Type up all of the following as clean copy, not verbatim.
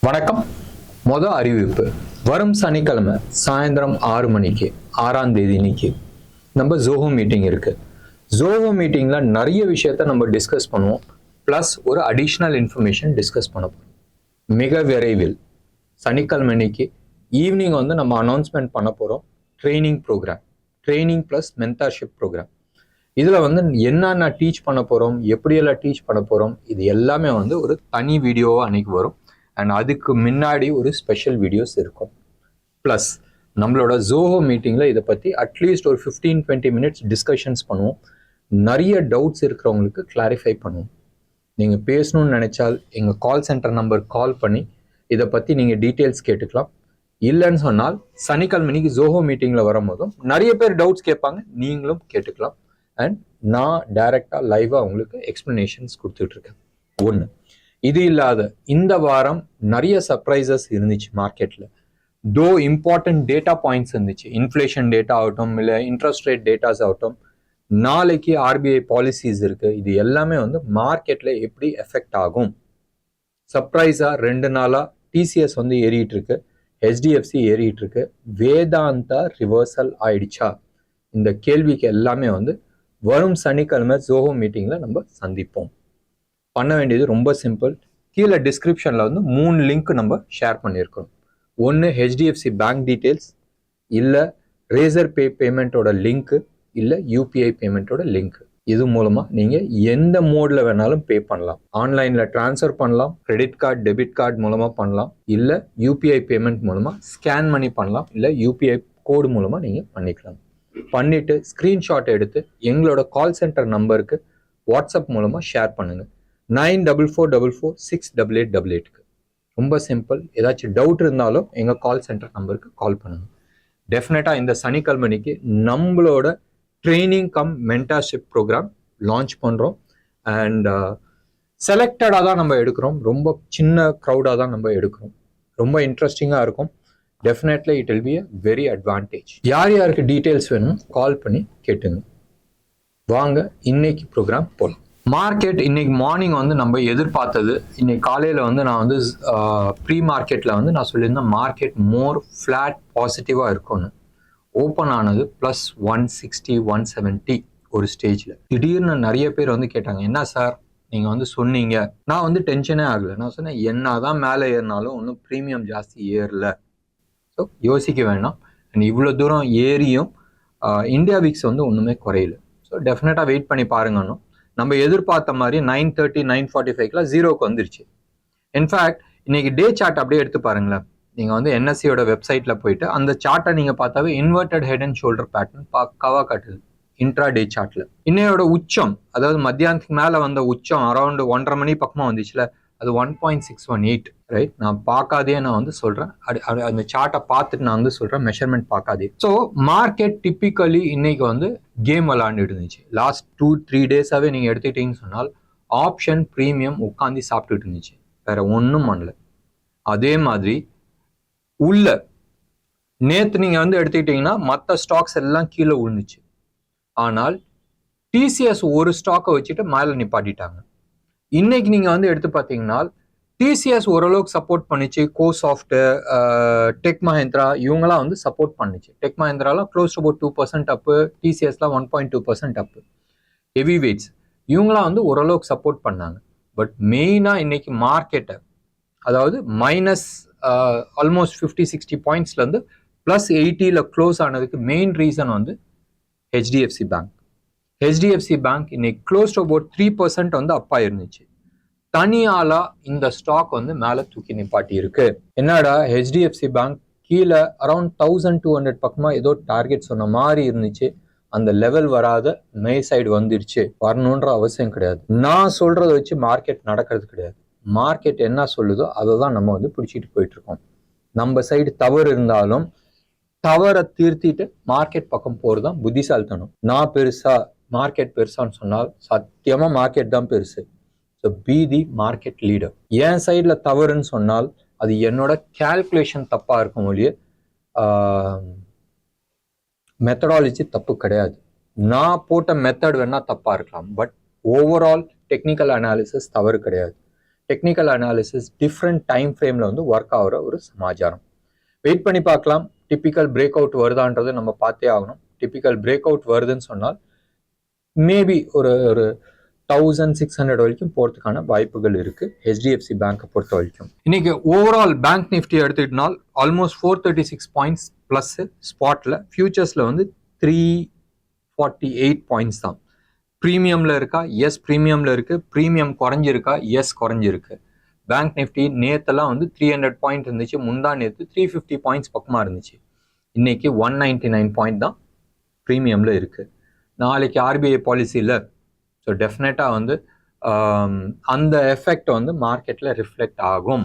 வணக்கம். அறிவிப்பு வரும் சனிக்கிழமை சாயந்தரம் 6 மணிக்கு 6ஆம் தேதி இன்னைக்கு நம்ம ZOHO மீட்டிங் இருக்கு. ZOHO மீட்டிங்ல நிறைய விஷயத்த நம்ம டிஸ்கஸ் பண்ணுவோம். பிளஸ் ஒரு அடிஷ்னல் இன்ஃபர்மேஷன் டிஸ்கஸ் பண்ண போறோம். மிக விரைவில் சனிக்கிழமை இன்னைக்கு ஈவினிங் நம்ம அனௌன்ஸ்மெண்ட் பண்ண போறோம். Training plus mentorship program. இதுல என்னென்ன டீச் பண்ண போறோம், எப்படியெல்லாம் டீச் பண்ண போறோம், இது எல்லாமே ஒரு தனி வீடியோவா அன்னைக்கு வரும். அண்ட் அதுக்கு முன்னாடி ஒரு ஸ்பெஷல் வீடியோஸ் இருக்கும். ப்ளஸ் நம்மளோட ZOHO மீட்டிங்கில் இதை பற்றி அட்லீஸ்ட் ஒரு 15-20 மினிட்ஸ் டிஸ்கஷன்ஸ் பண்ணுவோம். நிறைய டவுட்ஸ் இருக்கிறவங்களுக்கு கிளாரிஃபை பண்ணுவோம். நீங்கள் பேசணும்னு நினைச்சால் எங்கள் கால் சென்டர் நம்பர் கால் பண்ணி இதை பற்றி நீங்கள் டீட்டெயில்ஸ் கேட்டுக்கலாம். இல்லைன்னு சொன்னால் சனிக்கிழமைக்கு ZOHO மீட்டிங்கில் வரும்போதும் நிறைய பேர் டவுட்ஸ் கேட்பாங்க, நீங்களும் கேட்டுக்கலாம். அண்ட் நான் டைரெக்டாக லைவாக உங்களுக்கு எக்ஸ்ப்ளனேஷன்ஸ் கொடுத்துட்ருக்கேன். ஒன்று, இது இல்லாத இந்த வாரம் நிறைய சர்ப்ரைசஸ் இருந்துச்சு மார்க்கெட்டில். தோ இம்பார்ட்டன்ட் டேட்டா பாயிண்ட்ஸ் இருந்துச்சு. இன்ஃப்ளேஷன் டேட்டா ஆகட்டும், இல்லை இன்ட்ரெஸ்ட் ரேட் டேட்டாஸ் ஆகட்டும், நாளைக்கு RBI பாலிசிஸ் இருக்கு. இது எல்லாமே மார்க்கெட்டில் எப்படி எஃபெக்ட் ஆகும். சர்ப்ரைஸாக 2 நாளாக TCS ஏறிட்டு இருக்கு, HDFC ஏறிட்டு இருக்கு. வேதாந்தா ரிவர்சல் ஆயிடுச்சா? இந்த கேள்விக்கு எல்லாமே வரும் சனிக்கிழமை ZOHO மீட்டிங்கில் நம்ம சந்திப்போம். பண்ண வேண்டியது ரொம்ப சிம்பிள். கீழே டிஸ்கிரிப்ஷனில் 3 லிங்க் நம்ம ஷேர் பண்ணியிருக்கோம். ஒன்று HDFC பேங்க் டீட்டெயில்ஸ், இல்லை ரேசர் பே பேமெண்ட்டோட லிங்க்கு, இல்லை UPI பேமெண்ட்டோட லிங்க். இது மூலமாக நீங்கள் எந்த மோடில் வேணாலும் பே பண்ணலாம். ஆன்லைனில் ட்ரான்ஸ்ஃபர் பண்ணலாம், கிரெடிட் கார்டு டெபிட் கார்டு மூலமாக பண்ணலாம், இல்லை UPI பேமெண்ட் மூலமாக ஸ்கேன் பண்ணி பண்ணலாம், இல்லை UPI கோடு மூலமாக நீங்கள் பண்ணிக்கலாம். பண்ணிவிட்டு ஸ்க்ரீன்ஷாட் எடுத்து எங்களோட கால் சென்டர் நம்பருக்கு வாட்ஸ்அப் மூலமாக ஷேர் பண்ணுங்கள். 9444468888க்கு. ரொம்ப சிம்பிள். ஏதாச்சும் டவுட் இருந்தாலும் எங்கள் கால் சென்டர் நம்பருக்கு கால் பண்ணுங்க. டெஃபினட்டாக இந்த சனிக்கிழமைக்கு நம்மளோட training cum mentorship program launch பண்ணுறோம். அண்ட் செலக்டடாக தான் நம்ம எடுக்கிறோம். ரொம்ப சின்ன க்ரௌடாக தான் நம்ம எடுக்கிறோம். ரொம்ப இன்ட்ரெஸ்டிங்காக இருக்கும். Definitely it will be a very advantage. யார் யாருக்கு டீட்டெயில்ஸ் வேணும் கால் பண்ணி கேட்டுங்க. வாங்க இன்னைக்கு ப்ரோக்ராம் போகலாம். மார்க்கெட் இன்னைக்கு மார்னிங் நம்ம எதிர்பார்த்தது, இன்னைக்கு காலையில் நான் ப்ரீ மார்க்கெட்டில் நான் சொல்லியிருந்தேன் மார்க்கெட் மோர் ஃப்ளாட் பாசிட்டிவாக இருக்கும்னு. ஓப்பன் ஆனது +160 170 ஒரு ஸ்டேஜில். திடீர்னு நிறைய பேர் கேட்டாங்க, என்ன சார் நீங்கள் சொன்னீங்க. நான் டென்ஷனே ஆகலை. நான் சொன்னேன் என்ன தான் மேலே ஏறினாலும் ஒன்றும் ப்ரீமியம் ஜாஸ்தி ஏறல. ஸோ யோசிக்க வேணாம். அண்ட் இவ்வளோ தூரம் ஏறியும் இந்தியாவிக்ஸ் ஒன்றுமே குறையல. ஸோ டெஃபினட்டாக வெயிட் பண்ணி பாருங்கன்னு. நம்ம எதிர்பார்த்த மாதிரி 930 945 0க்கு வந்துருச்சு. இன்ஃபேக்ட் இன்னைக்கு டே சார்ட் அப்படியே எடுத்து பாருங்களேன். நீங்கள் NSEயோட வெப்சைட்டில் போயிட்டு அந்த சார்ட்டை நீங்கள் பார்த்தாவே inverted head and shoulder pattern பக்காவாக காட்டுது இன்ட்ரா டே சார்ட்டில். இன்னையோட உச்சம், அதாவது மத்தியானத்துக்கு மேலே வந்த உச்சம் அரௌண்ட் 1:30 மணி பக்கமாக வந்துச்சுல, அது 1.618. ரைட். நான் பார்க்காதே சொல்கிறேன். அந்த சார்ட்டை பார்த்துட்டு நான் சொல்கிறேன், மெஷர்மெண்ட் பார்க்காதே. ஸோ மார்க்கெட் டிப்பிக்கலி இன்னைக்கு கேம் விளாண்டுட்டு இருந்துச்சு. லாஸ்ட் 2-3 டேஸாகவே நீங்கள் எடுத்துக்கிட்டீங்கன்னு சொன்னால் ஆப்ஷன் ப்ரீமியம் உட்காந்து சாப்பிட்டுட்டு இருந்துச்சு. வேற ஒன்றும் பண்ணல. அதே மாதிரி உள்ள நேற்று நீங்கள் எடுத்துக்கிட்டீங்கன்னா மற்ற ஸ்டாக்ஸ் எல்லாம் கீழே விழுந்துச்சு. ஆனால் TCS ஒரு ஸ்டாக்கை வச்சுட்டு மேலே நிப்பாட்டிட்டாங்க. இன்னைக்கு நீங்கள் எடுத்து பார்த்தீங்கன்னா TCS ஓரளவுக்கு சப்போர்ட் பண்ணிச்சு. கோசாஃப்ட், டெக் மஹேந்திரா இவங்கெல்லாம் சப்போர்ட் பண்ணிச்சு. டெக் மஹேந்திராலாம் க்ளோஸ் டு அபவுட் 2% அப்பு, TCSலாம் 1.2% அப்பு. ஹெவி வெயிட்ஸ் இவங்களாம் ஓரளவுக்கு சப்போர்ட் பண்ணாங்க. பட் மெயினாக இன்னைக்கு மார்க்கெட்டை, அதாவது மைனஸ் ஆல்மோஸ்ட் 50-60 பாயிண்ட்ஸ்லேருந்து +80ல் க்ளோஸ் ஆனதுக்கு main reason HDFC bank. HDFC bank இன்னைக்கு க்ளோஸ் டு அபவுட் 3% அப்பா இருந்துச்சு. தனியாலா இந்த ஸ்டாக் மேலே தூக்கி நிப்பாட்டி இருக்கு. என்னடா HDFC பேங்க் கீழே அரௌண்ட் 1200 பக்கமா ஏதோ டார்கெட் சொன்ன மாதிரி இருந்துச்சு. அந்த லெவல் வராத மே சைடு வந்துருச்சு. வரணுன்ற அவசியம் கிடையாது. நான் சொல்றதை வச்சு மார்க்கெட் நடக்கிறது கிடையாது. மார்க்கெட் என்ன சொல்லுதோ அதை தான் நம்ம பிடிச்சிட்டு போயிட்டு இருக்கோம். நம்ம சைடு தவறு இருந்தாலும் தவறை தீர்த்திட்டு மார்க்கெட் பக்கம் போறதுதான் புத்திசாலித்தனம். நான் பெருசா மார்க்கெட் பெருசான்னு சொன்னால் சத்தியமா மார்க்கெட் தான் பெருசு. So be the market leader. என் சைடில் தவறுன்னு சொன்னால் அது என்னோட கால்குலேஷன் தப்பாக இருக்கும் ஒழிய மெத்தடாலஜி தப்பு கிடையாது. நான் போட்ட மெத்தட் வேணா தப்பாக இருக்கலாம், பட் ஓவரால் டெக்னிக்கல் அனாலிசிஸ் தவறு கிடையாது. டெக்னிக்கல் அனாலிசிஸ் டிஃப்ரெண்ட் டைம் ஃப்ரேமில் வந்து ஒர்க் ஆகிற ஒரு சமாச்சாரம். வெயிட் பண்ணி பார்க்கலாம். டிப்பிக்கல் பிரேக் அவுட் வருதான்றது நம்ம பார்த்தே ஆகணும். டிப்பிக்கல் பிரேக் அவுட் வருதுன்னு சொன்னால் மேபி ஒரு 1600 வரைக்கும் போகிறதுக்கான வாய்ப்புகள் இருக்குது ஹெச்டிஎஃப்சி பேங்கை பொறுத்த வரைக்கும். இன்னைக்கு ஓவரால் பேங்க் நிஃப்டி எடுத்துக்கிட்டனால் ஆல்மோஸ்ட் 436 பாயிண்ட்ஸ் ப்ளஸ் ஸ்பாட்டில். ஃபியூச்சர்ஸில் வந்து 348 பாயிண்ட்ஸ் தான். ப்ரீமியமில் இருக்கா? எஸ் ப்ரீமியமில் இருக்குது. ப்ரீமியம் குறைஞ்சிருக்கா? எஸ் குறைஞ்சிருக்கு. பேங்க் நிஃப்டி நேத்தெல்லாம் வந்து 300 பாயிண்ட் இருந்துச்சு. முந்தா நேற்று 350 பாயிண்ட்ஸ் பக்கமாக இருந்துச்சு. இன்னைக்கு 199 பாயிண்ட் தான் ப்ரீமியமில் இருக்குது. நாளைக்கு ஆர்பிஐ பாலிசியில் ஸோ டெஃபினட்டாக வந்து அந்த எஃபெக்ட் வந்து மார்க்கெட்டில் ரிஃப்ளெக்ட் ஆகும்.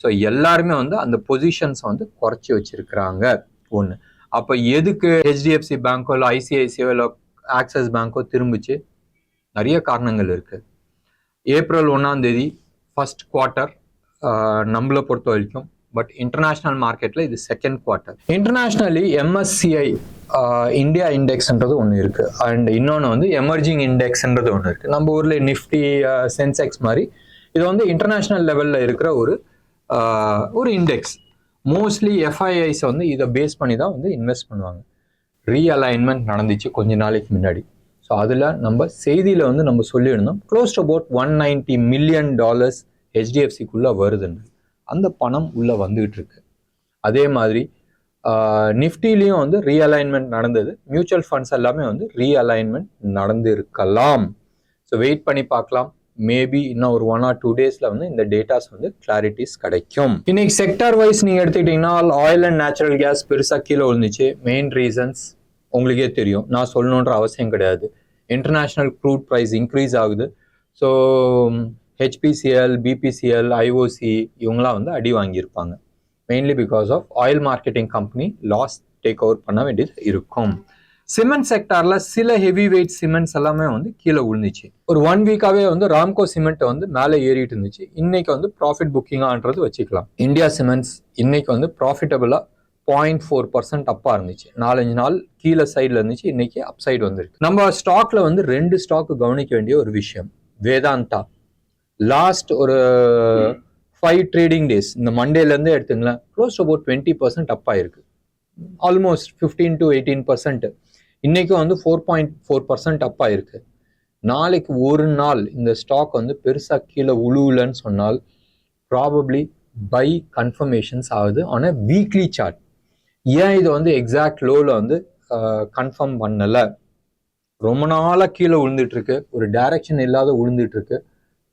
ஸோ எல்லாருமே வந்து அந்த பொசிஷன்ஸை வந்து குறைச்சி வச்சிருக்கிறாங்க ஒன்று. அப்போ எதுக்கு ஹெச்டிஎஃப்சி பேங்கோ இல்லை ஐசிஐசிஓ இல்லை ஆக்சிஸ் பேங்கோ திரும்பிச்சு? நிறைய காரணங்கள் இருக்குது. ஏப்ரல் 1ஆம் தேதி ஃபர்ஸ்ட் குவார்ட்டர் நம்மளை பொறுத்த வரைக்கும். பட் இன்டர்நேஷ்னல் மார்க்கெட்டில் இது second quarter. Internationally MSCI India இண்டெக்ஸ்ன்றது ஒன்று இருக்குது. அண்ட் இன்னொன்று வந்து எமர்ஜிங் இண்டெக்ஸ்ன்றது ஒன்று இருக்குது. நம்ம ஊரில் நிஃப்டி சென்செக்ஸ் மாதிரி இது வந்து இன்டர்நேஷ்னல் லெவலில் இருக்கிற ஒரு இண்டெக்ஸ். மோஸ்ட்லி எஃப்ஐஐஸ் வந்து இதை பேஸ் பண்ணி தான் வந்து இன்வெஸ்ட் பண்ணுவாங்க. ரீஅலைன்மெண்ட் நடந்துச்சு கொஞ்ச நாளைக்கு முன்னாடி. ஸோ அதில் நம்ம செய்தியில் வந்து நம்ம சொல்லியிருந்தோம் க்ளோஸ் டு அபவுட் $190 மில்லியன் ஹெச்டிஎஃப்சிக்குள்ளே வருதுன்னு. அந்த பணம் உள்ளே வந்துகிட்டு இருக்கு. அதே மாதிரி நிஃப்டிலையும் வந்து ரீஅலைன்மெண்ட் நடந்தது. மியூச்சுவல் ஃபண்ட்ஸ் எல்லாமே வந்து ரீஅலைன்மெண்ட் நடந்து இருக்கலாம். ஸோ வெயிட் பண்ணி பார்க்கலாம். மேபி இன்னும் ஒரு 1 or 2 டேஸில் வந்து இந்த டேட்டாஸ் வந்து கிளாரிட்டிஸ் கிடைக்கும். இன்னைக்கு செக்டார் வைஸ் நீங்கள் எடுத்துக்கிட்டிங்கன்னா ஆயில் அண்ட் நேச்சுரல் கேஸ் பெருசாக கீழே விழுந்துச்சு. மெயின் ரீசன்ஸ் உங்களுக்கே தெரியும், நான் சொல்லணுன்ற அவசியம் கிடையாது. இன்டர்நேஷ்னல் க்ரூட் ப்ரைஸ் இன்க்ரீஸ் ஆகுது. ஸோ ஹெச்பிசிஎல், பிபிசிஎல், ஐஓசி இவங்களாம் வந்து அடி வாங்கியிருப்பாங்க. Mainly because of oil marketing company loss take over பண்ண வேண்டியது இருக்கும். சிமெண்ட் செக்டாரில் சில ஹெவி வெயிட் சிமெண்ட்ஸ் எல்லாமே வந்து கீழே விழுந்துச்சு. ஒரு 1 வீக்காகவே வந்து ராம்கோ சிமெண்ட் வந்து மேலே ஏறிட்டு இருந்துச்சு. இன்னைக்கு வந்து ப்ராஃபிட் புக்கிங்கான்றது வச்சுக்கலாம். இந்தியா சிமெண்ட்ஸ் இன்னைக்கு வந்து ப்ராஃபிட்டபுளாக 0.4% அப்பா இருந்துச்சு. 4-5 நாள் கீழே சைடில் இருந்துச்சு. இன்னைக்கு அப் சைடு வந்துருக்கு. நம்ம ஸ்டாக்ல வந்து 2 ஸ்டாக் கவனிக்க வேண்டிய ஒரு விஷயம். வேதாந்தா லாஸ்ட் ஒரு 5 ட்ரேடிங் டேஸ் இந்த மண்டேலேருந்து எடுத்துங்களேன், க்ளோஸ் டு அபவுட் 20% அப் ஆயிருக்கு. Almost 15 to 18%. இன்னைக்கும் வந்து 4.4% அப் ஆயிருக்கு. நாளைக்கு ஒரு நாள் இந்த ஸ்டாக் வந்து பெருசாக கீழே உழுவுலன்னு சொன்னால் ப்ராபப்ளி பை கன்ஃபர்மேஷன்ஸ் ஆகுது ஆன் அ வீக்லி சார்ட். ஏன் இதை வந்து எக்ஸாக்ட் லோவில் வந்து கன்ஃபார்ம் பண்ணலை? ரொம்ப நாளாக கீழே விழுந்துட்டு இருக்கு, ஒரு டைரக்ஷன் இல்லாத விழுந்துட்டு இருக்கு.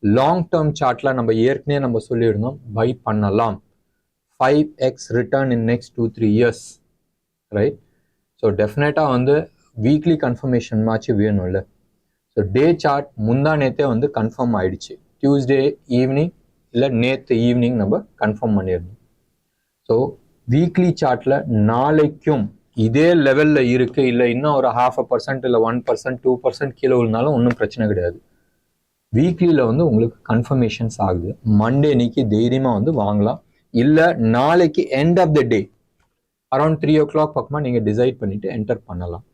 லாங் டேர்ம் சார்ட்ல நம்ம ஏற்கனவே நம்ம சொல்லியிருந்தோம் பை பண்ணலாம். 5x return in next 2-3 years, right? So டெஃபினட்டாக வந்து வீக்லி கன்ஃபர்மேஷன் மாச்சு வேணும்ல. ஸோ டே சார்ட் முந்தா நேற்றே வந்து கன்ஃபார்ம் ஆயிடுச்சு. டியூஸ்டே ஈவினிங் இல்லை நேற்று ஈவினிங் நம்ம கன்ஃபார்ம் பண்ணியிருந்தோம். ஸோ வீக்லி சார்ட்டில் நாளைக்கும் இதே லெவலில் இருக்குது, இல்லை இன்னும் ஒரு 0.5% இல்லை 1%, 2% கீழே விழுந்தாலும் ஒன்றும் பிரச்சனை கிடையாது. வீக்லியில் வந்து உங்களுக்கு கன்ஃபர்மேஷன்ஸ் ஆகுது. மண்டே அன்னைக்கு தைரியமாக வந்து வாங்கலாம். இல்லை நாளைக்கு end of the day around 3 o'clock பக்கமாக நீங்கள் டிசைட் பண்ணிவிட்டு என்டர் பண்ணலாம்.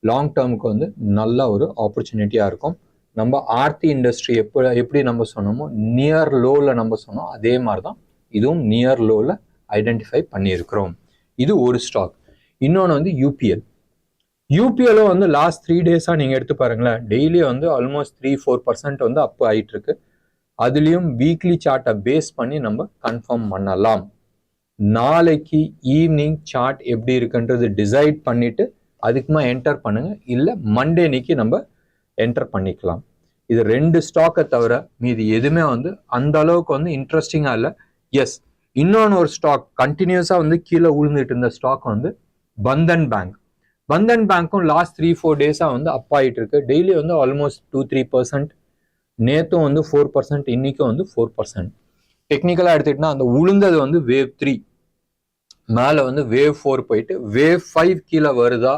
லாங் டேர்முக்கு வந்து நல்ல ஒரு ஆப்பர்ச்சுனிட்டியாக இருக்கும். நம்ம ஆர்த்தி இண்டஸ்ட்ரி எப்படி நம்ம சொன்னோமோ நியர் லோவில் நம்ம சொன்னோம், அதே மாதிரி தான் இதுவும் நியர் லோவில் ஐடென்டிஃபை பண்ணியிருக்கிறோம். இது ஒரு ஸ்டாக். இன்னொன்று வந்து யூபிஎல்லும் வந்து லாஸ்ட் 3 டேஸாக நீங்கள் எடுத்து பாருங்களேன், டெய்லி வந்து ஆல்மோஸ்ட் 3-4% வந்து அப் ஆகிட்டு இருக்கு. அதுலேயும் வீக்லி சார்ட்டை பேஸ் பண்ணி நம்ம கன்ஃபார்ம் பண்ணலாம். நாளைக்கு ஈவினிங் சார்ட் எப்படி இருக்குன்றது டிசைட் பண்ணிட்டு அதுக்குமா என்டர் பண்ணுங்க. இல்லை மண்டே அன்னைக்கு நம்ம என்டர் பண்ணிக்கலாம். இது 2 ஸ்டாக்கை தவிர மீதி எதுவுமே வந்து அந்த அளவுக்கு வந்து இன்ட்ரெஸ்டிங்காக இல்லை. எஸ், இன்னொன்று ஒரு ஸ்டாக் கண்டினியூஸாக வந்து கீழே விழுந்துட்டு இருந்த ஸ்டாக் வந்து பந்தன் பேங்க்கும் லாஸ்ட் 3-4 டேஸாக வந்து அப் ஆகிட்டு இருக்கு. டெய்லி வந்து ஆல்மோஸ்ட் 2-3%, நேற்றும் வந்து 4%, இன்னைக்கும் வந்து 4%. டெக்னிக்கலாக எடுத்துக்கிட்டா அந்த உளுந்தது வந்து வேவ் 3 மேலே வந்து வேவ் 4 போயிட்டு வேவ் 5 கீழே வருதா,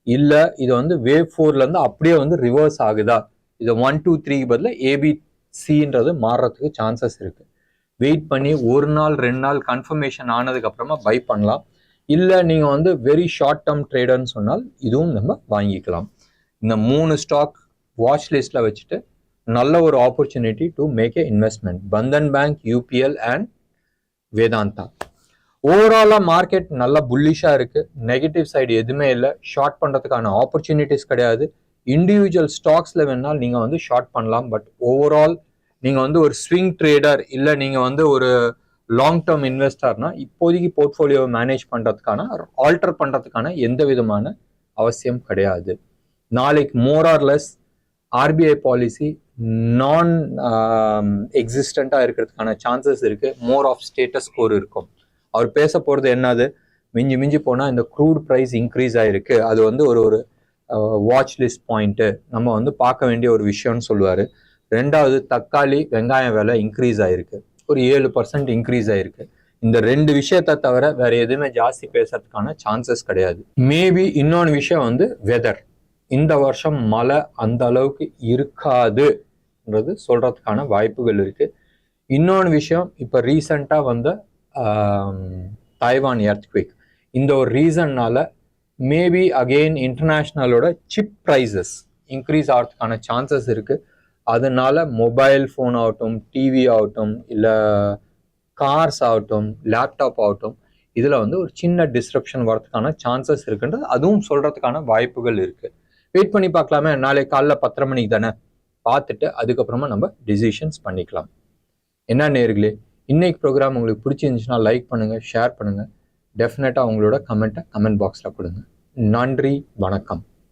இல்லை இது வந்து வேவ் 4லேருந்து அப்படியே வந்து ரிவர்ஸ் ஆகுதா, இது 1, 2, 3 பதில் ABCன்றது மாறுறதுக்கு சான்சஸ் இருக்கு. வெயிட் பண்ணி 1 நாள் 2 நாள் கன்ஃபர்மேஷன் ஆனதுக்கு அப்புறமா பை பண்ணலாம். இல்லை நீங்கள் வந்து வெரி ஷார்ட் டேர்ம் ட்ரேடர்னு சொன்னால் இதுவும் நம்ம வாங்கிக்கலாம். இந்த 3 ஸ்டாக் வாட்ச் லிஸ்ட்டில் வச்சுட்டு நல்ல ஒரு opportunity to make a investment. Bandhan bank, UPL and Vedanta. ஓவராலாக மார்க்கெட் நல்லா புல்லிஷாக இருக்குது. நெகட்டிவ் சைடு எதுவுமே இல்லை. ஷார்ட் பண்ணுறதுக்கான ஆப்பர்ச்சுனிட்டிஸ் கிடையாது. இண்டிவிஜுவல் ஸ்டாக்ஸில் வேணால் நீங்கள் வந்து ஷார்ட் பண்ணலாம். பட் ஓவரால் நீங்கள் வந்து ஒரு ஸ்விங் ட்ரேடர் இல்லை நீங்கள் வந்து ஒரு லாங் டேர்ம் இன்வெஸ்டர்னா இப்போதைக்கு போர்ட்ஃபோலியோவை மேனேஜ் பண்ணுறதுக்கான ஆல்டர் பண்ணுறதுக்கான எந்த விதமான அவசியம் கிடையாது. நாளைக்கு more or less RBI policy நான் எக்ஸிஸ்டண்ட்டாக இருக்கிறதுக்கான சான்சஸ் இருக்குது. மோர் ஆஃப் ஸ்டேட்டஸ் ஸ்கோர் இருக்கும். அவர் பேச போகிறது என்னது, மிஞ்சி போனால் இந்த க்ரூட் ப்ரைஸ் இன்க்ரீஸ் ஆகிருக்கு, அது வந்து ஒரு வாட்ச் லிஸ்ட் பாயிண்ட்டு, நம்ம வந்து பார்க்க வேண்டிய ஒரு விஷயம்னு சொல்லுவார். ரெண்டாவது, தக்காளி வெங்காயம் விலை இன்க்ரீஸ் ஆகிருக்கு, ஒரு 7% இன்க்ரீஸ் ஆகிருக்கு. இந்த ரெண்டு விஷயத்தை தவிர வேற எதுவுமே ஜாஸ்தி பேசுறதுக்கான சான்சஸ் கிடையாது. மேபி இன்னொன்று விஷயம் வந்து வெதர். இந்த வருஷம் மழை அந்த அளவுக்கு இருக்காதுன்றது சொல்றதுக்கான வாய்ப்புகள் இருக்கு. இன்னொன்று விஷயம், இப்போ ரீசண்டாக வந்த தைவான் எர்த்குவேக், இந்த ஒரு ரீசன்னால மேபி அகெயின் இன்டர்நேஷ்னலோட சிப் ப்ரைஸஸ் இன்க்ரீஸ் ஆகிறதுக்கான சான்சஸ் இருக்குது. அதனால மொபைல் ஃபோன் ஆகட்டும், டிவி ஆகட்டும், இல்லை கார்ஸ் ஆகட்டும், லேப்டாப் ஆகட்டும், இதில் வந்து ஒரு சின்ன டிஸ்ரப்ஷன் வரதுக்கான சான்சஸ் இருக்குன்றது அதுவும் சொல்கிறதுக்கான வாய்ப்புகள் இருக்குது. வெயிட் பண்ணி பார்க்கலாமே. நாளை காலைல 10:30 மணிக்கு தானே, பார்த்துட்டு அதுக்கப்புறமா நம்ம டிசிஷன்ஸ் பண்ணிக்கலாம். என்ன நேயர்களே, இன்னைக்கு ப்ரோக்ராம் உங்களுக்கு பிடிச்சிருந்துச்சுன்னா லைக் பண்ணுங்கள், ஷேர் பண்ணுங்கள். டெஃபினட்டாக உங்களோட கமெண்ட் பாக்ஸில் கொடுங்க. நன்றி, வணக்கம்.